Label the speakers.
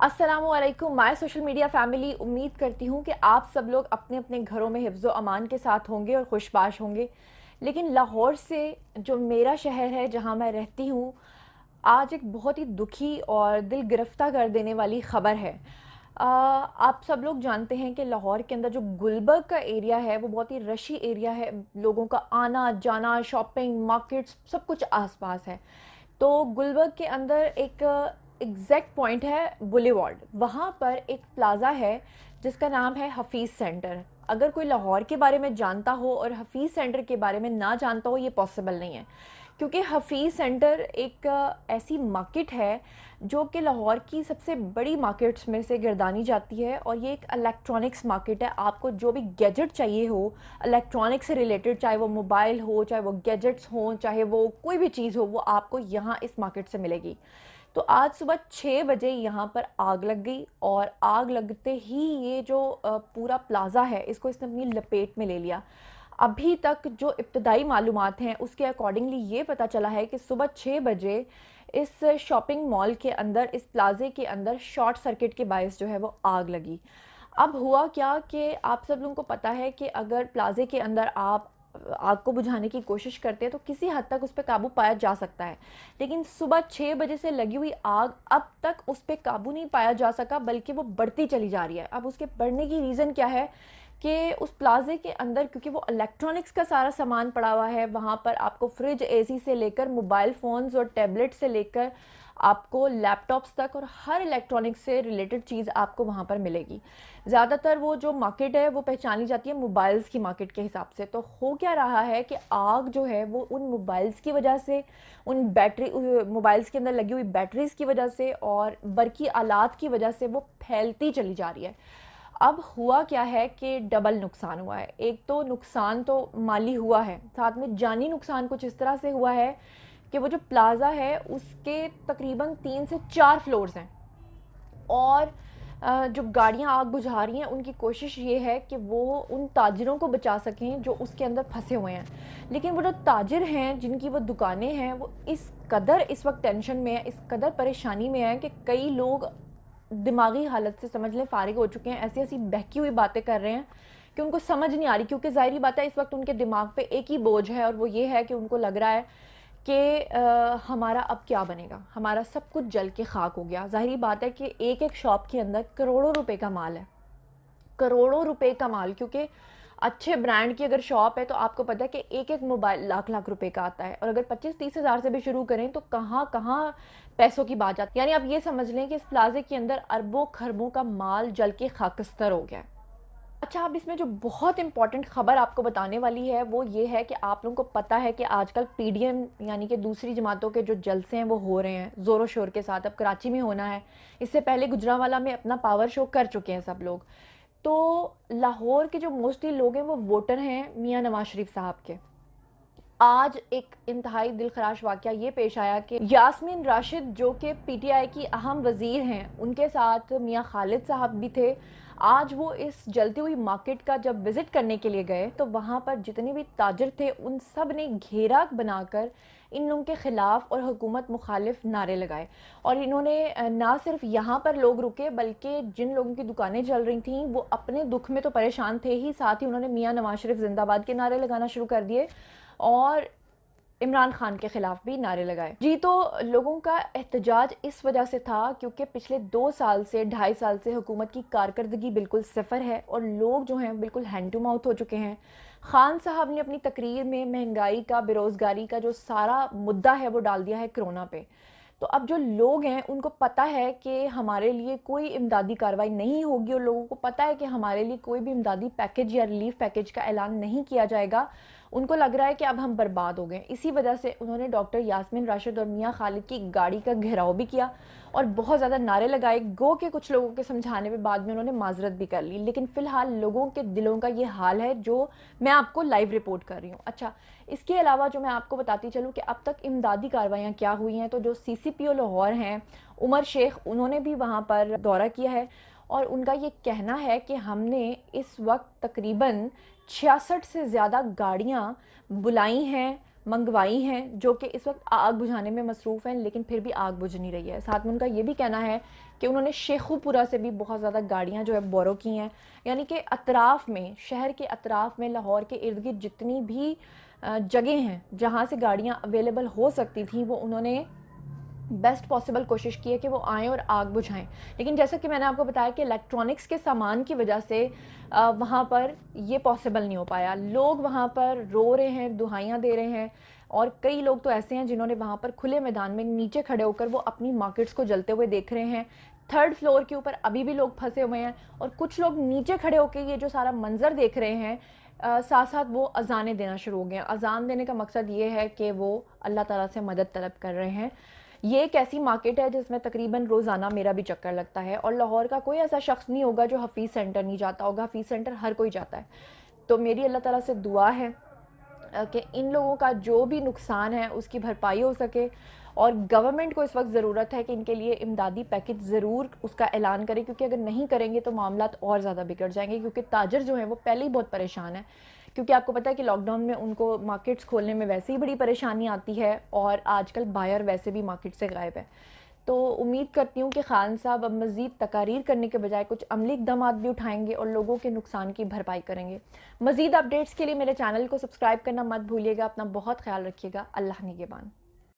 Speaker 1: अस्सलाम वालेकुम my social media family. उम्मीद करती हूँ कि आप सब लोग अपने अपने घरों में हिफ्ज़ व अमान के साथ होंगे और खुशबाश होंगे। लेकिन लाहौर से, जो मेरा शहर है जहाँ मैं रहती हूँ, आज एक बहुत ही दुखी और दिल गिरफ्तार कर देने वाली ख़बर है। आप सब लोग जानते हैं कि लाहौर के अंदर जो गुलबर्ग का एरिया है वो बहुत ही रशी एरिया है। लोगों का आना जाना, शॉपिंग, मार्केट्स, सब कुछ आसपास है। तो गुलबर्ग के अंदर एक एग्जैक्ट पॉइंट है बुलेवार्ड, वहाँ पर एक प्लाज़ा है जिसका नाम है हफीज़ सेंटर। अगर कोई लाहौर के बारे में जानता हो और हफीज़ सेंटर के बारे में ना जानता हो, ये पॉसिबल नहीं है, क्योंकि हफीज़ सेंटर एक ऐसी मार्केट है जो कि लाहौर की सबसे बड़ी मार्केट्स में से गिरदानी जाती है। और ये एक इलेक्ट्रॉनिक्स मार्केट है। आपको जो भी गैजेट चाहिए हो इलेक्ट्रॉनिक से रिलेटेड, चाहे वो मोबाइल हो, चाहे वो गैजेट्स हों, चाहे वो कोई भी चीज़ हो, वो आपको यहाँ इस मार्केट से मिलेगी। तो आज सुबह 6 बजे यहाँ पर आग लग गई, और आग लगते ही ये जो पूरा प्लाज़ा है इसको इसने अपनी लपेट में ले लिया। अभी तक जो इब्तदाई मालूमात हैं उसके अकॉर्डिंगली ये पता चला है कि सुबह 6 बजे इस शॉपिंग मॉल के अंदर, इस प्लाज़े के अंदर शॉर्ट सर्किट के बायस जो है वो आग लगी। अब हुआ क्या कि आप सब लोगों को पता है कि अगर प्लाज़े के अंदर आप आग को बुझाने की कोशिश करते हैं तो किसी हद तक उस पर काबू पाया जा सकता है। लेकिन सुबह 6 बजे से लगी हुई आग अब तक उस पर काबू नहीं पाया जा सका, बल्कि वो बढ़ती चली जा रही है। अब उसके बढ़ने की रीज़न क्या है कि उस प्लाज़े के अंदर, क्योंकि वो इलेक्ट्रॉनिक्स का सारा सामान पड़ा हुआ है, वहाँ पर आपको फ्रिज, एसी से लेकर मोबाइल फ़ोन्स और टैबलेट से लेकर आपको लैपटॉप्स तक और हर इलेक्ट्रॉनिक्स से रिलेटेड चीज़ आपको वहाँ पर मिलेगी। ज़्यादातर वो जो मार्केट है वो पहचानी जाती है मोबाइल्स की मार्केट के हिसाब से। तो हो क्या रहा है कि आग जो है वो उन मोबाइल्स की वजह से, उन बैटरी, मोबाइल्स के अंदर लगी हुई बैटरीज़ की वजह से और बरकी आलात की वजह से वो फैलती चली जा रही है। अब हुआ क्या है कि डबल नुकसान हुआ है। एक तो नुकसान तो माली हुआ है, साथ में जानी नुकसान कुछ इस तरह से हुआ है कि वो जो प्लाज़ा है उसके तकरीबन 3 से 4 फ्लोर्स हैं, और जो गाड़ियाँ आग बुझा रही हैं उनकी कोशिश ये है कि वो उन ताजिरों को बचा सकें जो उसके अंदर फंसे हुए हैं। लेकिन वो जो ताजिर हैं, जिनकी वो दुकानें हैं, वो इस कदर इस वक्त टेंशन में है, इस कदर परेशानी में है कि कई लोग दिमागी हालत से, समझ लें, फारिग हो चुके हैं। ऐसी ऐसी बहकी हुई बातें कर रहे हैं कि उनको समझ नहीं आ रही, क्योंकि ज़ाहिरी बात है इस वक्त उनके दिमाग पे एक ही बोझ है, और वो ये है कि उनको लग रहा है कि हमारा अब क्या बनेगा, हमारा सब कुछ जल के खाक हो गया। ज़ाहिरी बात है कि एक एक शॉप के अंदर करोड़ों रुपए का माल है, करोड़ों रुपए का माल। क्योंकि अच्छे ब्रांड की अगर शॉप है तो आपको पता है कि एक एक मोबाइल लाख लाख रुपए का आता है, और अगर 25-30 हज़ार से भी शुरू करें तो कहाँ कहाँ पैसों की बात आती है। यानी आप ये समझ लें कि इस प्लाजे के अंदर अरबों खरबों का माल जल के खाकस्तर हो गया है। अच्छा, अब इसमें जो बहुत इंपॉर्टेंट ख़बर आपको बताने वाली है वो ये है कि आप लोगों को पता है कि आजकल पीडीएम यानी कि दूसरी जमातों के जो जलसे हैं वो हो रहे हैं ज़ोरों शोर के साथ। अब कराची में होना है, इससे पहले गुजरांवाला में अपना पावर शो कर चुके हैं सब लोग। तो लाहौर के जो मोस्टली लोग हैं वो वोटर हैं मियां नवाज शरीफ साहब के। आज एक इंतहाई दिलखराश वाक़या ये पेश आया कि यास्मीन राशिद, जो कि पीटीआई की अहम वज़ीर हैं, उनके साथ मियां खालिद साहब भी थे। आज वो इस जलती हुई मार्केट का जब विज़िट करने के लिए गए तो वहाँ पर जितने भी ताजिर थे उन सब ने घेरा बनाकर इन लोगों के ख़िलाफ़ और हुकूमत मुखालिफ नारे लगाए। और इन्होंने ना सिर्फ यहाँ पर लोग रुके, बल्कि जिन लोगों की दुकानें जल रही थीं वो अपने दुख में तो परेशान थे ही, साथ ही उन्होंने मियां नवाज शरीफ जिंदाबाद के नारे लगाना शुरू कर दिए और इमरान खान के ख़िलाफ़ भी नारे लगाए। जी, तो लोगों का एहतजाज इस वजह से था क्योंकि पिछले 2 साल से, 2.5 साल से हुकूमत की कारकर्दगी बिल्कुल सिफर है और लोग जो हैं बिल्कुल हैंड टू माउथ हो चुके हैं। खान साहब ने अपनी तकरीर में महंगाई का, बेरोज़गारी का जो सारा मुद्दा है वो डाल दिया है कोरोना पे। तो अब जो लोग हैं उनको पता है कि हमारे लिए कोई इमदादी कार्रवाई नहीं होगी, और लोगों को पता है कि हमारे लिए कोई भी इमदादी पैकेज या रिलीफ पैकेज का ऐलान नहीं किया जाएगा। उनको लग रहा है कि अब हम बर्बाद हो गए। इसी वजह से उन्होंने डॉक्टर यास्मीन राशिद और मियां खालिद की गाड़ी का घेराव भी किया और बहुत ज़्यादा नारे लगाए। गो के कुछ लोगों के समझाने पे बाद में उन्होंने माजरत भी कर ली, लेकिन फ़िलहाल लोगों के दिलों का ये हाल है जो मैं आपको लाइव रिपोर्ट कर रही हूँ। अच्छा, इसके अलावा जो मैं आपको बताती चलूँ कि अब तक इमदादी कार्रवाइयाँ क्या हुई हैं, तो जो CCPO लाहौर हैं, उमर शेख, उन्होंने भी वहाँ पर दौरा किया है और उनका ये कहना है कि हमने इस वक्त तकरीबन 66 से ज़्यादा गाड़ियाँ बुलाई हैं منگوائی ہیں جو کہ اس وقت آگ بجھانے میں مصروف ہیں، لیکن پھر بھی آگ بجھ نہیں رہی ہے۔ ساتھ میں ان کا یہ بھی کہنا ہے کہ انہوں نے شیخو پورہ سے بھی بہت زیادہ گاڑیاں جو ہے بورو کی ہیں، یعنی کہ اطراف میں، شہر کے اطراف میں، لاہور کے ارد گرد جتنی بھی جگہیں ہیں جہاں سے گاڑیاں اویلیبل ہو سکتی تھیں، وہ انہوں نے بیسٹ پاسبل کوشش کی ہے کہ وہ آئیں اور آگ بجھائیں۔ لیکن جیسا کہ میں نے آپ کو بتایا کہ الیکٹرانکس کے سامان کی وجہ سے وہاں پر یہ پاسبل نہیں ہو پایا۔ لوگ وہاں پر رو رہے ہیں، دہائیاں دے رہے ہیں، اور کئی لوگ تو ایسے ہیں جنہوں نے وہاں پر کھلے میدان میں نیچے کھڑے ہو کر وہ اپنی مارکیٹس کو جلتے ہوئے دیکھ رہے ہیں۔ تھرڈ فلور کے اوپر ابھی بھی لوگ پھنسے ہوئے ہیں، اور کچھ لوگ نیچے کھڑے ہو کے یہ جو سارا منظر دیکھ رہے ہیں، ساتھ ساتھ وہ اذانیں دینا شروع ہو گئے ہیں۔ اذان دینے کا مقصد یہ ہے کہ وہ اللہ تعالیٰ سے مدد طلب کر رہے ہیں۔ یہ ایک ایسی مارکیٹ ہے جس میں تقریباً روزانہ میرا بھی چکر لگتا ہے، اور لاہور کا کوئی ایسا شخص نہیں ہوگا جو حفیظ سینٹر نہیں جاتا ہوگا۔ حفیظ سینٹر ہر کوئی جاتا ہے۔ تو میری اللہ تعالیٰ سے دعا ہے کہ ان لوگوں کا جو بھی نقصان ہے اس کی بھرپائی ہو سکے، اور گورنمنٹ کو اس وقت ضرورت ہے کہ ان کے لیے امدادی پیکج ضرور اس کا اعلان کرے، کیونکہ اگر نہیں کریں گے تو معاملات اور زیادہ بگڑ جائیں گے، کیونکہ تاجر جو ہیں وہ پہلے ہی بہت پریشان ہیں، کیونکہ آپ کو پتہ ہے کہ لاک ڈاؤن میں ان کو مارکیٹس کھولنے میں ویسے ہی بڑی پریشانی آتی ہے، اور آج کل بائر ویسے بھی مارکیٹ سے غائب ہے۔ تو امید کرتی ہوں کہ خان صاحب اب مزید تقاریر کرنے کے بجائے کچھ عملی اقدامات بھی اٹھائیں گے اور لوگوں کے نقصان کی بھرپائی کریں گے۔ مزید اپڈیٹس کے لیے میرے چینل کو سبسکرائب کرنا مت بھولیے گا۔ اپنا بہت خیال رکھیے گا۔ اللہ نگہبان۔